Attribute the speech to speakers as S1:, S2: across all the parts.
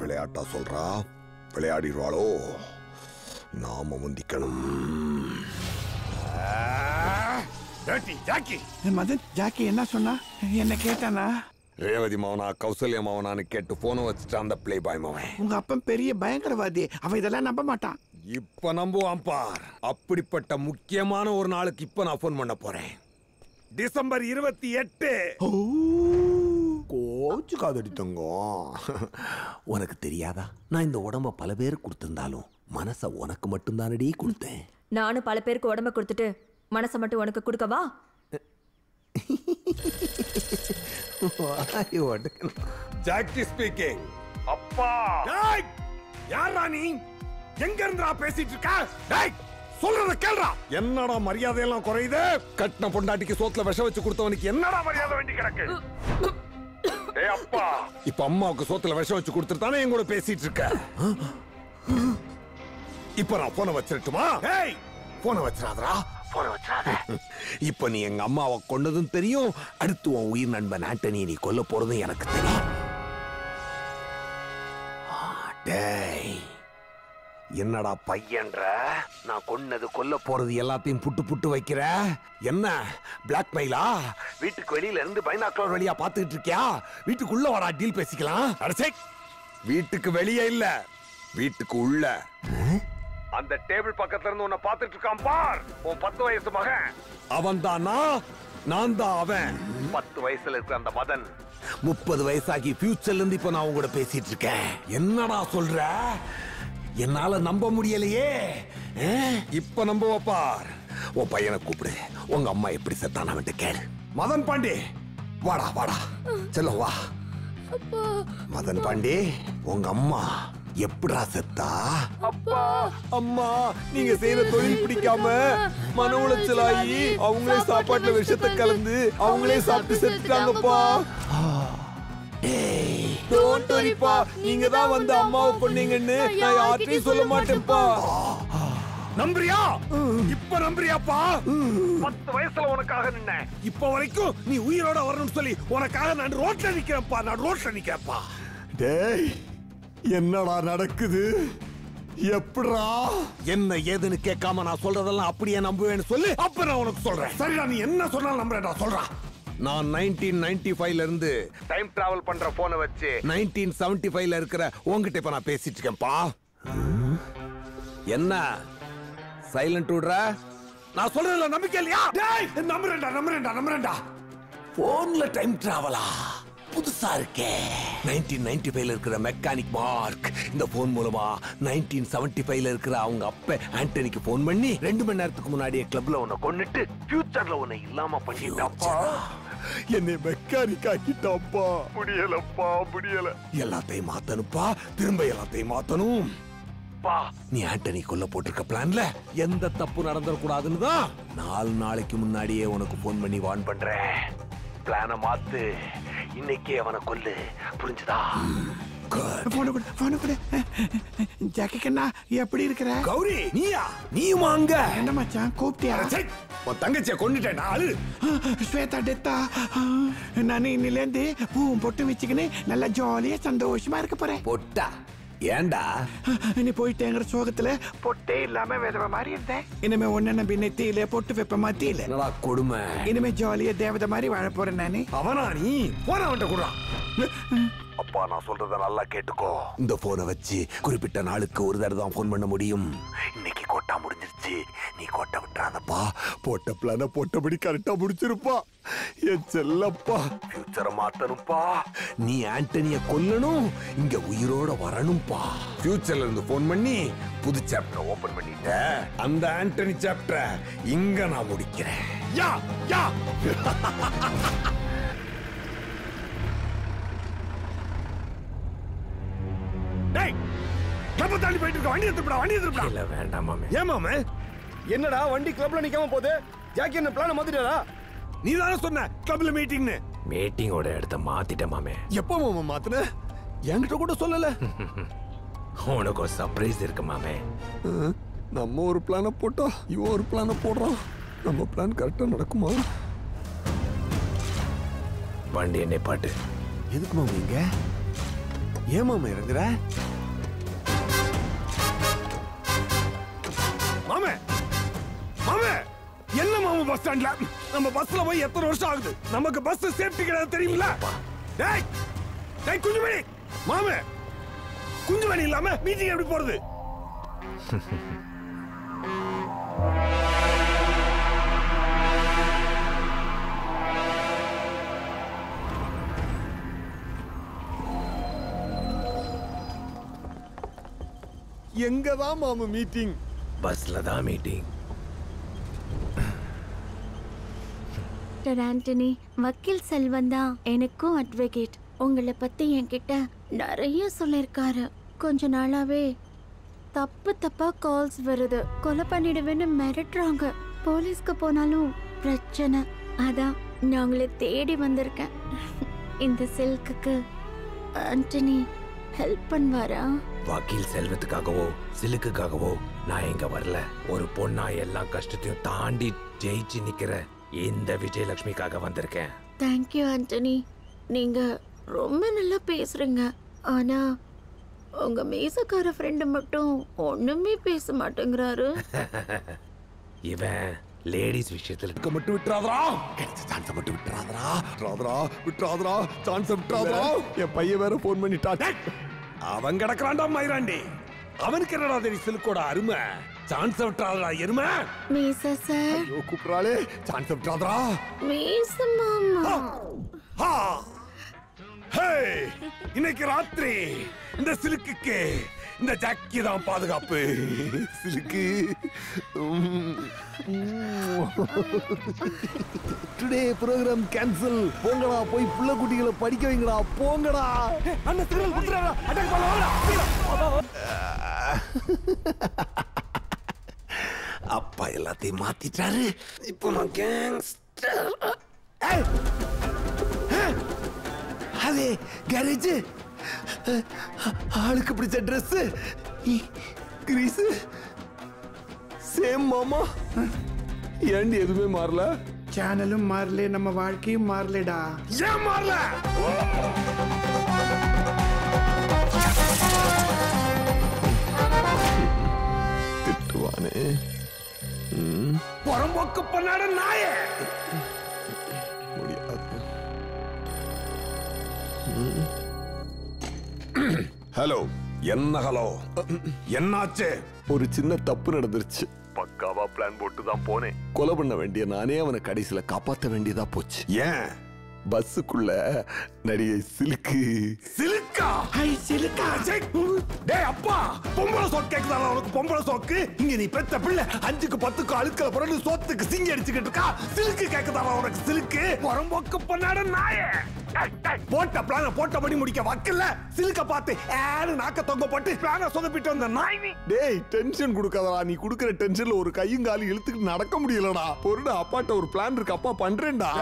S1: விளையாட்டா சொல்றா? விளையாடிடுவாளோ? நாம முந்திக்கணும்.
S2: மதன் ஜாக்கி என்ன சொன்னா? என்ன கேட்டானா?
S1: ரேவதி மவனா கௌசல்யா மவனான்னு கேட்டு போன வச்சுட்டு அந்த பிளே பாய் மவன்.
S2: உங்க அப்பன் பெரிய பயங்கரவாதி, அவன் இதெல்லாம் நம்ப மாட்டான்.
S1: இப்ப நம்புவான் பார். அப்படிப்பட்ட முக்கியமான ஒரு நாளுக்கு இப்ப நான் போன் பண்ண போறேன். டிசம்பர் 28. கோச்சு காதடி தங்கம். உனக்கு தெரியாதா, நான் இந்த உடம்ப பல பேருக்கு கொடுத்திருந்தாலும் மனச உனக்கு மட்டும் தானடி கொடுத்தேன்.
S3: நானும் பல பேருக்கு உடம்ப கொடுத்துட்டு மனசை மட்டும் உனக்கு கொடுக்கவா?
S1: Jackie speaking. அப்பா யாரா நீ? எங்க இருந்தா பேசிட்டு இருக்க? டேய் சொல்றத கேளுடா. என்னடா மரியாதை எல்லாம் குறையுது? கட்டின பொண்டாட்டிக்கு சோத்துல விஷம் வச்சு கொடுத்தவனுக்கு என்னடா மரியாதை வேண்டி கிடக்கு? டேய் அப்பா, இப்ப அம்மாவுக்கு சோத்துல விஷம் வச்சு கொடுத்துட்டானே என் கூட பேசிட்டு இருக்க. இப்ப நான் போனை வச்சிரட்டுமா? ஏய் போனை வச்சிராதடா, போனை வச்சிராத. இப்ப நீ எங்க அம்மாவை கொண்டதும் தெரியும், அடுத்து உன் உயிர் நண்பன் ஆண்டனி நீ கொல்ல போறதும் எனக்கு தெரியும். டேய் என்னடா பையன்ற? நான் கொன்னது கொல்ல போறது எல்லாத்தையும் புட்டு புட்டு வைக்கிற. என்ன பிளாக்மெயிலா? வீட்டுக்கு வெளியில இருந்து பைனாக்குலர் வழியா பாத்துக்கிட்டு இருக்கியா? வீட்டுக்குள்ள வாடா, டீல் பேசிக்கலாம். அடச்சே, வீட்டுக்கு வெளியே இல்ல, வீட்டுக்கு உள்ள. அந்த டேபிள் பக்கத்துல இருந்து உன்னை பாத்துட்டு இருக்கான் பார், உன் 10 வயசு மகன். அவன் தானா? நான் தான் அவன். 10 வயசுல இருக்கிற அந்த மதன் 30 வயசாகி ஃபியூச்சர்ல இருந்து இப்ப நான் உங்களோட பேசிட்டு இருக்கேன். என்னடா சொல்ற? என்னால நம்ப முடியலையே. இப்ப நம்புவ பார். உன் பையனை கூப்பிடு, உங்க அம்மா எப்படி செத்தான வந்து கேளு. மதன் பாண்டி வாடா வாடா செல்லம் வா. மதன் பாண்டி, உங்க அம்மா எப்படா செத்தா? அப்பா அம்மா நீங்க செய்யற தொழில் பிடிக்காம மன உளைச்சலாகி அவங்களே சாப்பாட்டுல விஷத்தை கலந்து அவங்களே சாப்பிட்டு செத்துட்டாங்கப்பா. டோன்ட் வரிப்பா, நீங்க தான் வந்து அம்மாவை கொன்னீங்கன்னு நான் யார்கிட்டயும் சொல்ல மாட்டேன்ப்பா. நம்புறியா? இப்ப நம்புறியாப்பா? 10 வயசுல உனக்காக நின்ன, இப்ப வரைக்கும் நீ உயிரோட வரணும்னு சொல்லி உனக்காக நான் ரோட்ல நிக்கிறேன்ப்பா. நான் ரோட்ல நிக்கிறேன்ப்பா. டேய் என்னடா நடக்குது? எப்படா? என்ன ஏதுன்னு கேட்காம நான் சொல்றதெல்லாம் அப்படியே நம்புவேன்னு சொல்லு, அப்ப நான் உனக்கு சொல்றேன். சரிடா, நீ என்ன சொன்னாலும் நம்புறேன்டா. சொல்றா. நான் 1995ல இருந்து டைம் டிராவல் பண்ற போனை வச்சு 1975ல இருக்கிற உங்ககிட்ட இப்ப நான் பேசிட்டு இருக்கேன்ப்பா. என்ன சைலண்ட் விடுற? நான் சொல்றதுல நம்பிக்கை இல்லையா? டேய் நம்புறேன்டா நம்புறேன்டா நம்புறேன்டா. போன்ல டைம் டிராவலா? புதுசா இருக்கே. 1995ல இருக்கிற மெக்கானிக் மார்க் இந்த போன் மூலமா 1975ல இருக்கிற அவங்க அப்ப ஆண்டனிக்கு போன் பண்ணி 2 மணி நேரத்துக்கு முன்னாடியே கிளப்ல உன்னை கொன்னுட்டு ஃபியூச்சர்ல உன்னை இல்லாம பண்ணிட்டாப்பா. என்னை மெக்கானிக் ஆக்கிட்டாப்பா. முடியலப்பா முடியல. எல்லாத்தையும் மாத்தணுப்பா, திரும்ப எல்லாத்தையும் மாத்தணும். நீ ஆண்டனி கொல்ல போட்டிருக்க பிளான்ல எந்த தப்பு நடந்துடக்கூடாதுன்னு தான் 4 நாளைக்கு முன்னாடியே உனக்கு போன் பண்ணி வார்ன் பண்றேன். பிளான மாத்து, இன்னைக்கே அவனை கொல்லு, புரிஞ்சுதா?
S2: ஜாக்கி கண்ணா எப்படி இருக்கிற?
S1: கௌரி நீயா? நீயும் அங்க?
S2: என்ன மச்சான் கூப்பிட்டியா?
S1: உன் தங்கச்சியை கொண்டுட்டேன். ஆளு
S2: ஸ்வேதா டெத்தா. நான் இன்னிலேருந்து பூவும் பொட்டு வச்சுக்கின்னு நல்லா ஜாலியா சந்தோஷமா இருக்க போறேன்.
S1: பொட்டா? ஏண்டா
S2: நீ போயிட்டேங்கிற சோகத்துல பொட்டே இல்லாம விதவ மாதிரி இருந்தேன். இனிமே ஒன்னு நம்பி நெத்தியில பொட்டு வைப்ப மாத்தியில
S1: கொடுமை.
S2: இனிமே ஜாலியா தேவதை மாதிரி வாழ போறேன் நானு.
S1: அவனா நீ? போன அவன்கிட்ட கூட. அப்பா நான் சொல்றத நல்லா கேட்டுக்கோ. இந்த போனை வச்சு குறிப்பிட்ட நாளுக்கு ஒரு தடவை தான் போன் பண்ண முடியும். இன்னைக்கு கோட்டா முடிஞ்சிருச்சு, நீ கோட்டை விட்டுறாதப்பா. போட்ட பிளான போட்டபடி கரெக்டா முடிச்சிருப்பா. என் செல்லப்பா ஃபியூச்சரை மாத்தணும்பா. நீ ஆண்டனிய கொல்லணும், இங்க உயிரோட வரணும்பா. ஃபியூச்சர்ல இருந்து போன் பண்ணி புது சாப்டர் ஓபன் பண்ணிட்ட. அந்த ஆண்டனி சாப்டர் இங்க நான் முடிக்கிறேன். யா யா டேய் கிளப் தாண்டி போயிட்டு இருக்க. வண்டி எடுத்துடா, வண்டி எடுத்துடா. இல்ல வேண்டாம் மாமே. ஏன் மாமே?
S4: என்னடா வண்டி கிளப்ல நிக்காம போகுது? ஜாக்கி என்ன பிளான் மாத்திட்டாரா?
S1: நீ தானே சொன்ன கிளப்ல மீட்டிங்னு.
S4: மீட்டிங்கோட இடத்த மாத்திட்டேன் மாமே.
S1: எப்போ மாமா மாத்துன? என்கிட்ட கூட சொல்லல.
S4: உனக்கு ஒரு சர்ப்ரைஸ் இருக்கு மாமே.
S1: நம்ம ஒரு பிளான போட்டா இவன் ஒரு பிளான போடுறான். நம்ம பிளான் கரெக்டா நடக்குமா?
S4: வண்டி என்னை பாட்டு.
S1: எதுக்கு மாமா இங்க? ஏன் மாமா இறங்குற? மாமே மாமே என்ன மாமா பஸ் ஸ்டாண்ட்ல நம்ம பஸ்ல போய் எத்தனை வருஷம் ஆகுது? நமக்கு பஸ் சேஃப்டி கிடையாது தெரியுமில்ல? டேய் டேய் குஞ்சுமணி மாமே குஞ்சுமணி இல்லாம மீட்டிங் எப்படி போறது? எங்கதான் மாமா மீட்டிங்? பஸ்ல தான் மீட்டிங்.
S5: ஆண்டனி, வக்கீல் செல்வன் தான் எனக்கும் அட்வொகேட். உங்களை பத்தி என்கிட்ட நிறைய சொல்லிருக்காரு. கொஞ்ச நாளாவே தப்பா கால்ஸ் வருது. கொலை பண்ணிடுவேன்னு மிரட்டுறாங்க. போலீஸ்க்கு போனாலும் பிரச்சனை. அதான் நான் உங்களை தேடி வந்திருக்கேன். இந்த சில்க்குக்கு ஆண்டனி ஹெல்ப் பண்ணுவாரா?
S6: வக்கீல் செல்வத்துக்காகவோ சிலுக்குக்காகவோ நான் இங்க வரல. ஒரு பொண்ணா எல்லா கஷ்டத்தையும் தாண்டி ஜெயிச்சு நிக்கிற இந்த விஜயலட்சுமிக்காக வந்திருக்கேன்.
S5: தேங்க்யூ ஆண்டனி. நீங்க ரொம்ப நல்லா பேசுறீங்க. ஆனா உங்க மேசக்கார ஃப்ரெண்டு மட்டும் ஒண்ணுமே பேச மாட்டேங்கிறாரு.
S6: இவன் லேடிஸ் விஷயத்துல
S1: மட்டும் விட்டுறாதரா. கிடைச்ச சான்ஸ் மட்டும் விட்டுறாதரா. விட்டுறாதரா சான்ஸ் விட்டுறாதரா. என் பையன் வேற போன் பண்ணிட்டான். அவன் கிடக்குறான்டா மயிராண்டி. அவனுக்கு என்னடா தெரியும் சிலுக்கோட அருமை? சான்ஸ் விட்டுறாதரா எருமை.
S5: மேச சார்.
S1: ஐயோ கூப்பிடுறாளே. சான்ஸ் விட்டுறாதரா.
S5: மேச மாமா.
S1: இன்னைக்கு ராத்திரி இந்த சிலுக்குக்கு இந்த ஜாக்கி தான் பாதுகாப்பு. சிலுக்கு டுடே ப்ரோகிராம் கேன்சல். போங்கடா போய் புள்ள குட்டிகளை படிக்க வைங்கடா. போங்கடா. அண்ணா திருடல் குத்துறாடா. அட்டாக் பண்ணலாம். அப்பா எல்லாத்தையும் மாத்திட்டாரு. இப்போ நான் கேங்ஸ்டர். அதே கேரேஜ், ஆளுக்கு பிடிச்ச ட்ரெஸ், கிரீஸ், சேம் மாமா. ஏண்டி எதுவுமே மாறல?
S2: சேனலும் மாறல, நம்ம வாழ்க்கையும் மாறலடா.
S1: ஏன் மாறல? திட்டுவானே. புறம்போக்கு பண்ணாட நாயே. முடியாது. ஹலோ. என்ன ஹலோ? என்னாச்சு? ஒரு சின்ன தப்பு நடந்துருச்சு. பக்காவா பிளான் போட்டு தான் போனேன். கொலை பண்ண வேண்டிய நானே அவனை கடைசியில காப்பாற்ற வேண்டியதா போச்சு. ஏன்? பஸ்ஸுக்குள்ள நடிகை சிலுக்கு. சிலுக்கா?
S2: ஹை சிலுக்கா.
S1: டேய் அப்பா, பொம்பளை சோக்கு கேக்குதா உனக்கு? பொம்பளை சோக்கு இங்க நீ பெத்த பிள்ளை 5க்கு 10க்கு அழுக்கல புரண்டு சோத்துக்கு சிங்கி அடிச்சுக்கிட்டு இருக்கா. சிலுக்கு கேக்குதா உனக்கு? சிலுக்கு புறம்போக்கு பண்ணாட நாயே. போட்ட பிளான போட்டபடி முடிக்க வக்கல்ல. சிலுக்க பார்த்து ஏன்னு நாக்க தொங்க போட்டு பிளான சொதப்பிட்டு வந்த நாய். டேய் டென்ஷன் கொடுக்காதடா. நீ கொடுக்கிற டென்ஷன்ல ஒரு கையும் காலும் இழுத்துக்கு நடக்க முடியலடா. பொருடா அப்பாட்ட ஒரு பிளான் இருக்கு. அப்பா பண்றேன்டா.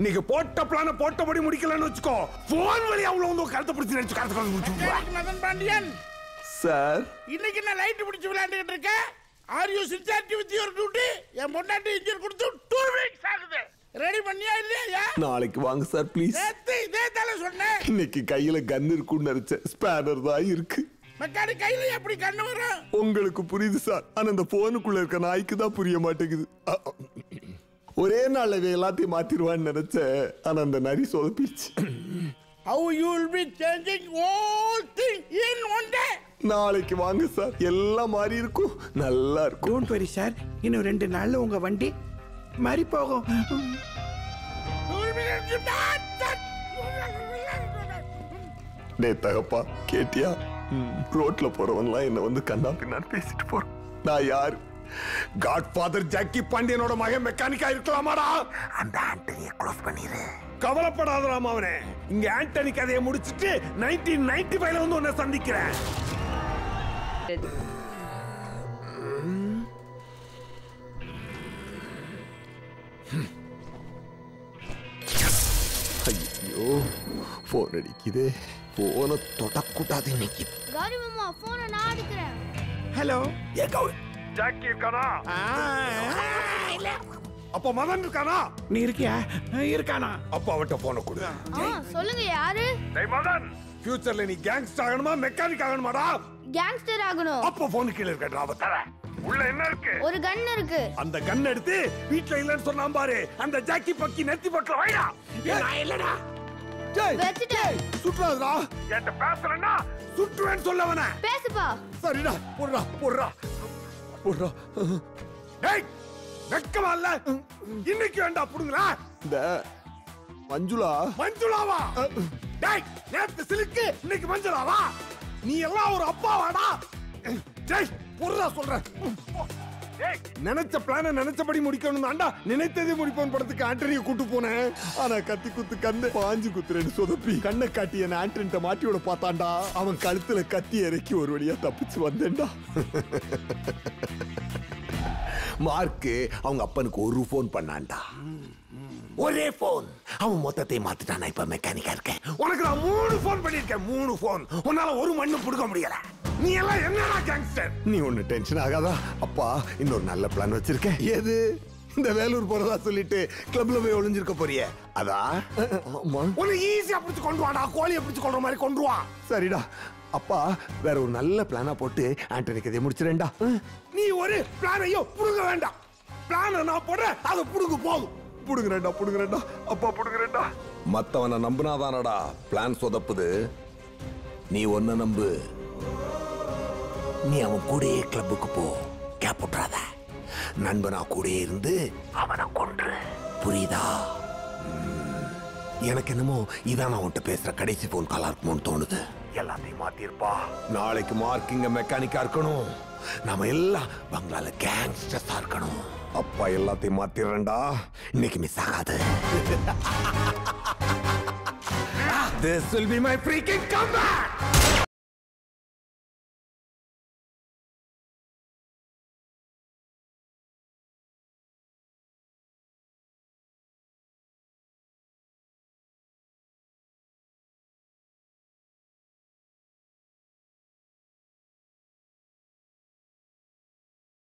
S1: நீங்க போட்ட பிளான போட்டபடி முடிக்கலன்னு வச்சுக்கோ. போன் வழியா அவ்வளவு வந்து கழுத்தை பிடிச்சி நினைச்சு கழுத்து
S7: மதன் பாண்டியன்
S1: சார்.
S7: இன்னைக்கு நான் லைட் பிடிச்சு விளையாண்டுட்டு இருக்கேன். Are you sincere with your duty? என் பொண்டாட்டி இன்ஜின் கொடுத்து 2 வீக்ஸ் ஆகுது. ரெடி பண்ணியா இல்லையா?
S1: நாளைக்கு வாங்க சார் ப்ளீஸ்.
S7: இதே தால சொன்னேன்.
S1: இன்னைக்கு கையில கன் இருக்குன்னு நினைச்சேன். ஸ்பேனர் தான் இருக்கு.
S7: மெக்கானிக் கையில எப்படி கண்ணு வரும்?
S1: உங்களுக்கு புரியுது சார். ஆனா அந்த போனுக்குள்ள இருக்க நாய்க்கு தான் புரிய மாட்டேங்குது. ஒரே நாள்ல எல்லாத்தையும் மாத்திடுவான்னு நினைச்சேன். ஆனா அந்த நரி சொதப்பிடுச்சு.
S7: How you will be changing all thing in one day?
S1: நாளைக்கு வாங்க சார். எல்லாம் மாறி இருக்கும். நல்லா இருக்கும்.
S2: Don't worry sir. இன்னும் 2 நாள்ல உங்க வண்டி மாறி போகும்.
S1: டே தகப்பா கேட்டியா? ரோட்ல போறவன்லாம் என்ன வந்து கண்ணா பின்னாடி பேசிட்டு போறான். நான் யாரு? காட்ஃபாதர் ஜாக்கி பாண்டியனோட மகன் மெக்கானிக்கா இருக்கலாமாடா? அந்த ஆண்டனியை க்ளோஸ் பண்ணிரு. கவலைப்படாதடா அவனே. இங்க ஆண்டனி கதையை முடிச்சிட்டு 1995ல வந்து உன்னை சந்திக்கிறேன். ஐயோ போன் அடிக்குதே. போனை தொடக்கூடாது இன்னைக்கு.
S5: கௌரி மாமா போனை நான் எடுக்கிறேன்.
S2: ஹலோ.
S1: ஏ கௌரி, ஜாக்கி இருக்கானா?
S2: இல்ல.
S1: அப்ப மதன் இருக்கானா?
S2: நீ இருக்கியா? இருக்கானா?
S1: அப்ப அவட்ட போன கொடு.
S5: சொல்லுங்க யாரு?
S1: டேய் மதன், ஃபியூச்சர்ல நீ கேங்ஸ்டர் ஆகணுமா மெக்கானிக் ஆகணுமாடா?
S8: கேங்ஸ்டர் ஆகணும்.
S1: அப்ப போன் கீழ இருக்கடா அவ உள்ள என்ன இருக்கு?
S8: ஒரு கன் இருக்கு.
S1: அந்த கன் எடுத்து வீட்ல இல்லன்னு சொன்னா பாரு, அந்த ஜாக்கி பக்கி நெத்தி பக்கல வைடா. நான் இல்லடா. டேய்
S8: வெச்சிட்டேன்.
S1: சுட்றாதடா. என்கிட்ட பேசறேன்னா சுட்டுவேன்னு சொல்லவன.
S8: பேசுப்பா.
S1: சரிடா, போடுடா போடுடா போடுடா. டேய் வெக்கமா இல்ல? இன்னைக்கு வேண்டா புடுங்கடா. இந்த மஞ்சுளாவா? டேய் நேத்து சிலுக்கு இன்னைக்கு மஞ்சுளாவா? நீ எல்லாம் ஒரு அப்பாவாடா? டேய் போடுடா சொல்றேன். டேய் நினைச்ச பிளான நினைச்சபடி முடிக்கணும் தான்டா நினைத்ததே முடிப்போம் படத்துக்கு ஆண்டனியை கூட்டு போனேன். ஆனா கத்தி குத்து கண்ணு பாஞ்சு குத்துறேன்னு சொதப்பி கண்ணை காட்டி என்ன ஆண்டனிட்ட மாட்டியோட பார்த்தான்டா. அவன் கழுத்துல கத்தி இறக்கி ஒரு வழியா தப்பிச்சு வந்தேன்டா. மார்க்கு அவங்க அப்பனுக்கு ஒரு போன் பண்ணான்டா. ஒரே போன். அவன் மொத்தத்தை மாத்திட்டான். இப்ப மெக்கானிக்கா இருக்கேன். உனக்கு நான் 3 போன் பண்ணிருக்கேன். 3 போன். உன்னால ஒரு மண்ணு புடுங்க முடியல. நீ எல்லாம் என்னடா கேங்ஸ்டர்? நீ ஒண்ணு டென்ஷன் ஆகாதா? அப்பா இன்னொரு நல்ல பிளான் வச்சிருக்கேன். ஏது? இந்த வேலூர் போறதா சொல்லிட்டு கிளப்ல போய் ஒளிஞ்சிருக்க போறியே அதா? உன்னை ஈஸியா பிடிச்சு கொண்டு வாடா. கோழியை பிடிச்சு கொள்ற மாதிரி கொண்டு வா. சரிடா. அப்பா வேற ஒரு நல்ல பிளானா போட்டு ஆண்டனிக்கு இதை முடிச்சிரேன்டா. நீ ஒரு பிளானையும் புடுங்க வேண்டாம். பிளான நான் போடுறேன், அதை புடுங்க போதும். புடுங்குறேன்டா அப்பா புடுங்குறேன்டா. மத்தவனை நம்புனாதானடா பிளான் சொதப்புது. நீ ஒன்ன நம்பு. நீ அவன் கூடயே கிளப்புக்கு போ. கேப் விட்டுறாத. நண்பனா கூடயே இருந்து அவனை கொன்று. புரியுதா? எனக்கு என்னமோ இதான் நான் உன்கிட்ட பேசுற கடைசி போன் காலா இருக்குமோன்னு தோணுது. எல்லாத்தையும் மாத்திருப்பா. நாளைக்கு மார்க் இங்க மெக்கானிக்கா இருக்கணும். நாம எல்லாம் பங்களால கேங்ஸ்டர்ஸா இருக்கணும். அப்பா எல்லாத்தையும் மாத்திரண்டா. இன்னைக்கு மிஸ் ஆகாது. This will be my freaking comeback.